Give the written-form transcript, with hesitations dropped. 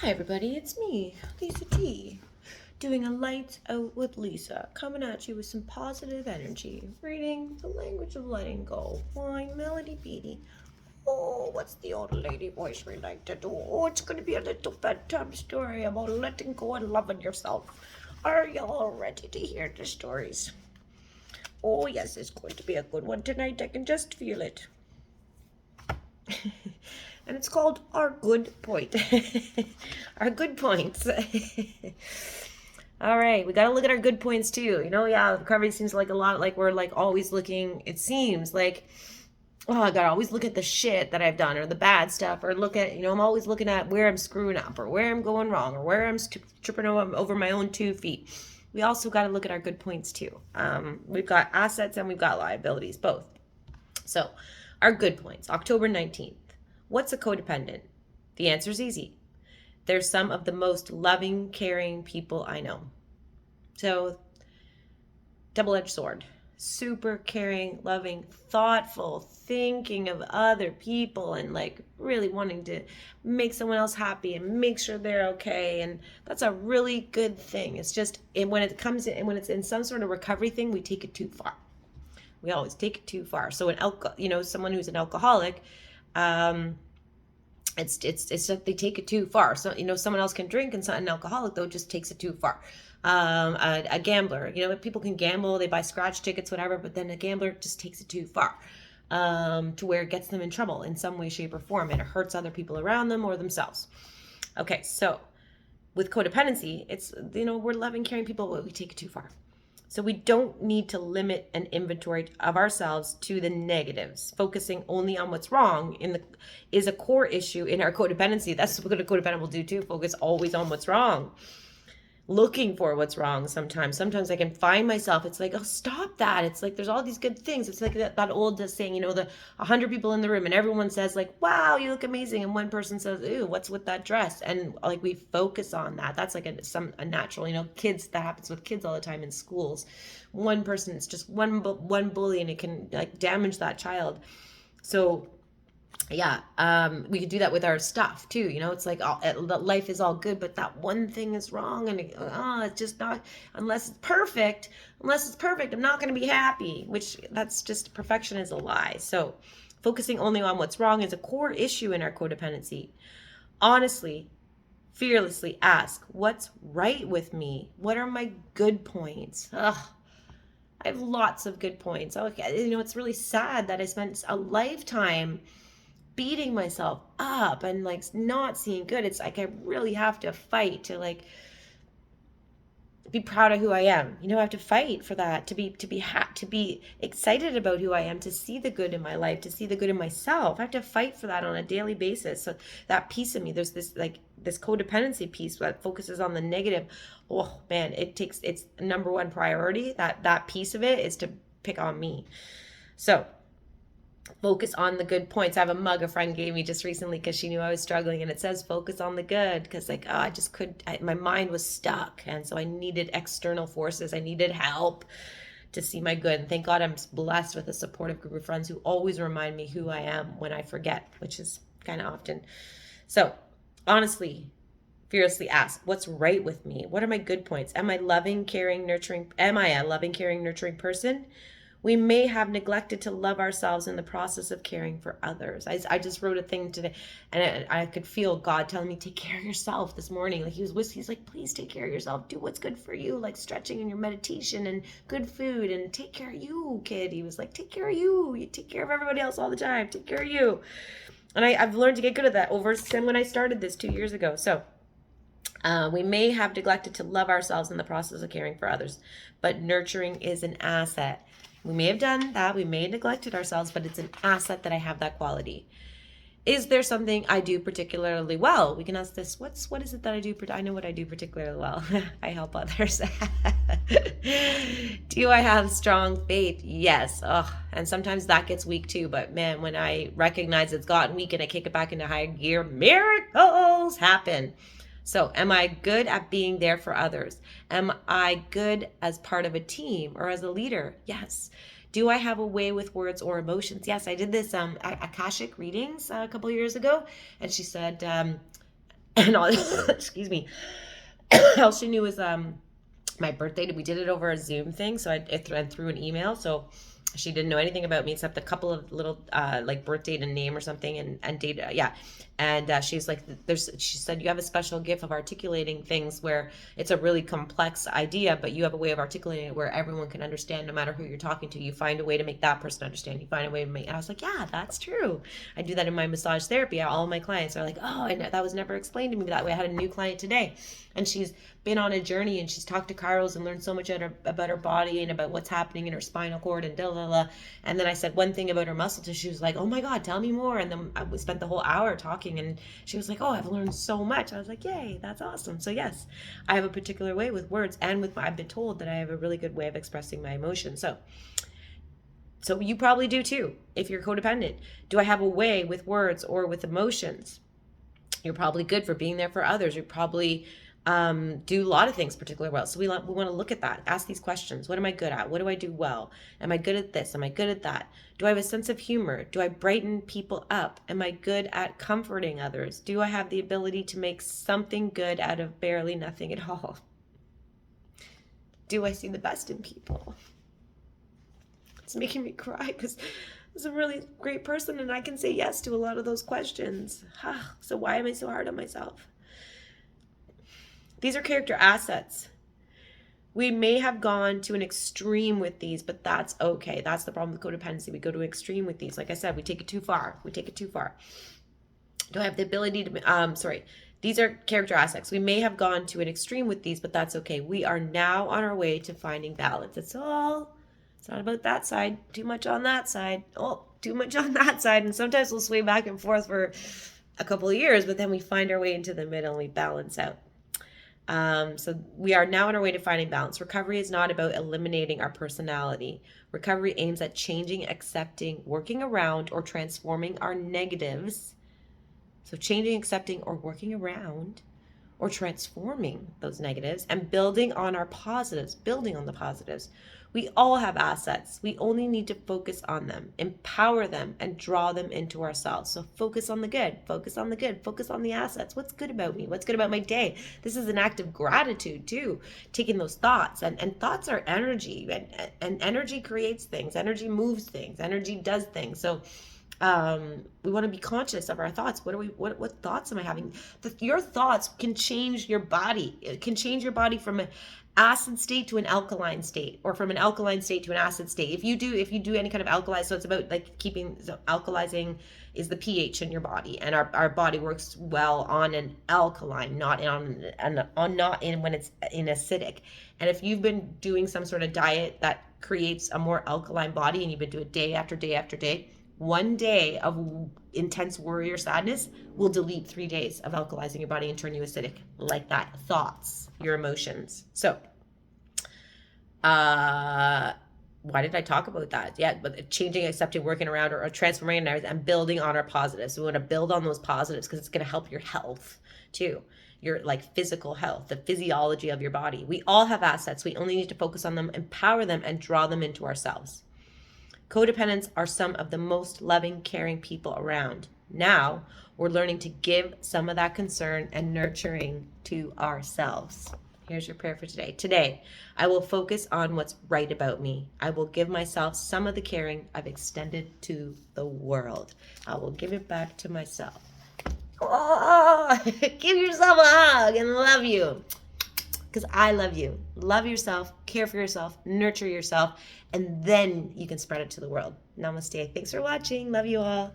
Hi everybody, it's me, LisaT, doing a Lights Out with Lisa, coming at you with some positive energy, reading The Language of Letting Go by Melody Beattie. Oh, what's the old lady voice we like to do? Oh, it's going to be a little bedtime story about letting go and loving yourself. Are you all ready to hear the stories? Oh yes, it's going to be a good one tonight, I can just feel it. And it's called Our Good Point. Our good points. All right, we got to look at our good points too. Recovery seems like a lot like we're like always looking, it seems like, oh, I got to always look at the shit that I've done or the bad stuff, or look at, I'm always looking at where I'm screwing up or where I'm going wrong or where I'm tripping over my own 2 feet. We also got to look at our good points too. We've got assets and we've got liabilities, both. So, our good points, October 19th. What's a codependent? The answer is easy. They're some of the most loving, caring people I know. So, double-edged sword. Super caring, loving, thoughtful, thinking of other people and like really wanting to make someone else happy and make sure they're okay. And that's a really good thing. It's just when it's in some sort of recovery thing, we take it too far. We always take it too far. So someone who's an alcoholic, it's that they take it too far. So someone else can drink, and an alcoholic though just takes it too far. A gambler, people can gamble, they buy scratch tickets, whatever, but then a gambler just takes it too far, to where it gets them in trouble in some way, shape, or form, and it hurts other people around them or themselves. Okay, so with codependency, it's we're loving, caring people, but we take it too far. So we don't need to limit an inventory of ourselves to the negatives. Focusing only on what's wrong is a core issue in our codependency. That's what a codependent will do too. Focus always on what's wrong. Looking for what's wrong sometimes. Sometimes I can find myself, it's like, oh, stop that. It's like, there's all these good things. It's like that old saying, the 100 people in the room and everyone says like, wow, you look amazing. And one person says, ooh, what's with that dress? And like, we focus on that. That's like a natural, kids, that happens with kids all the time in schools. One person, it's just one bully and it can like damage that child. So yeah, we could do that with our stuff too. It's like life is all good, but that one thing is wrong, and it's just not. Unless it's perfect, I'm not going to be happy. Which that's just, perfection is a lie. So, focusing only on what's wrong is a core issue in our codependency. Honestly, fearlessly ask, what's right with me? What are my good points? I have lots of good points. Okay, it's really sad that I spent a lifetime beating myself up and like not seeing good. It's like I really have to fight to like be proud of who I am. I have to fight for that, to be excited about who I am, to see the good in my life, to see the good in myself. I have to fight for that on a daily basis. So that piece of me, there's this codependency piece that focuses on the negative. Oh man, it's number one priority. That piece of it is to pick on me. So focus on the good points. I have a mug a friend gave me just recently because she knew I was struggling, and it says focus on the good, because like my mind was stuck, and so I needed external forces. I needed help to see my good, and thank God I'm blessed with a supportive group of friends who always remind me who I am when I forget, which is kind of often. So honestly, fearlessly ask, what's right with me? What are my good points? Am I a loving, caring, nurturing person? We may have neglected to love ourselves in the process of caring for others. I just wrote a thing today, and I could feel God telling me, take care of yourself this morning. Like he's like, please take care of yourself. Do what's good for you, like stretching and your meditation and good food, and take care of you, kid. He was like, take care of you. You take care of everybody else all the time. Take care of you. And I've learned to get good at that over since when I started this 2 years ago. So we may have neglected to love ourselves in the process of caring for others, but nurturing is an asset. We may have done that. We may have neglected ourselves, but it's an asset that I have that quality. Is there something I do particularly well? We can ask this. What is it that I do? I know what I do particularly well. I help others. Do I have strong faith? Yes. And sometimes that gets weak too. But man, when I recognize it's gotten weak and I kick it back into high gear, miracles happen. So am I good at being there for others? Am I good as part of a team or as a leader? Yes. Do I have a way with words or emotions? Yes, I did this Akashic readings a couple years ago, and she said, And all, excuse me, all she knew was my birthday. We did it over a Zoom thing, so I threw an email. So she didn't know anything about me except a couple of little like birth date and name or something and date. Yeah, and she's like, She said you have a special gift of articulating things where it's a really complex idea, but you have a way of articulating it where everyone can understand, no matter who you're talking to. You find a way to make that person understand. You find a way to make. And I was like, yeah, that's true. I do that in my massage therapy. All my clients are like, oh, that was never explained to me that way. I had a new client today, and she's been on a journey, and she's talked to chiros and learned so much about her body and about what's happening in her spinal cord and and then I said one thing about her muscle tissue. She was like, oh my God, tell me more. And then we spent the whole hour talking, and she was like, oh, I've learned so much. I was like, yay, that's awesome. So yes, I have a particular way with words, and I've been told that I have a really good way of expressing my emotions. So you probably do too if you're codependent. Do I have a way with words or with emotions? You're probably good for being there for others. You probably do a lot of things particularly well. So we want to look at that. Ask these questions. What am I good at? What do I do well? Am I good at this? Am I good at that? Do I have a sense of humor? Do I brighten people up? Am I good at comforting others? Do I have the ability to make something good out of barely nothing at all? Do I see the best in people? It's making me cry because I'm a really great person and I can say yes to a lot of those questions. So why am I so hard on myself? These are character assets. We may have gone to an extreme with these, but that's okay. That's the problem with codependency. We go to an extreme with these. Like I said, we take it too far. Do I have the ability to, these are character assets. We may have gone to an extreme with these, but that's okay. We are now on our way to finding balance. It's not about that side, too much on that side. Oh, too much on that side. And sometimes we'll sway back and forth for a couple of years, but then we find our way into the middle and we balance out. So we are now on our way to finding balance. Recovery is not about eliminating our personality. Recovery aims at changing, accepting, working around, or transforming our negatives. So changing, accepting, or working around, or transforming those negatives and building on our positives, building on the positives. We all have assets. We only need to focus on them, empower them, and draw them into ourselves. So focus on the good, focus on the good, focus on the assets. What's good about me? What's good about my day? This is an act of gratitude too, taking those thoughts. And thoughts are energy, and energy creates things. Energy moves things. Energy does things. So we want to be conscious of our thoughts. What thoughts am I having? Your thoughts can change your body. It can change your body from an acid state to an alkaline state, or from an alkaline state to an acid state. If you do any kind of alkali, so it's about like alkalizing is the pH in your body, and our body works well on an alkaline, not in when it's in acidic. And if you've been doing some sort of diet that creates a more alkaline body, and you've been doing it day after day after day, one day of intense worry or sadness will delete 3 days of alkalizing your body and turn you acidic. Like that. Thoughts, your emotions. So, why did I talk about that? Yeah, but changing, accepting, working around, or transforming and building on our positives. So we want to build on those positives because it's going to help your health too. Your like physical health, the physiology of your body. We all have assets. We only need to focus on them, empower them, and draw them into ourselves. Codependents are some of the most loving, caring people around. Now, we're learning to give some of that concern and nurturing to ourselves. Here's your prayer for today. Today, I will focus on what's right about me. I will give myself some of the caring I've extended to the world. I will give it back to myself. Oh, give yourself a hug and love you. Because I love you. Love yourself, care for yourself, nurture yourself, and then you can spread it to the world. Namaste. Thanks for watching. Love you all.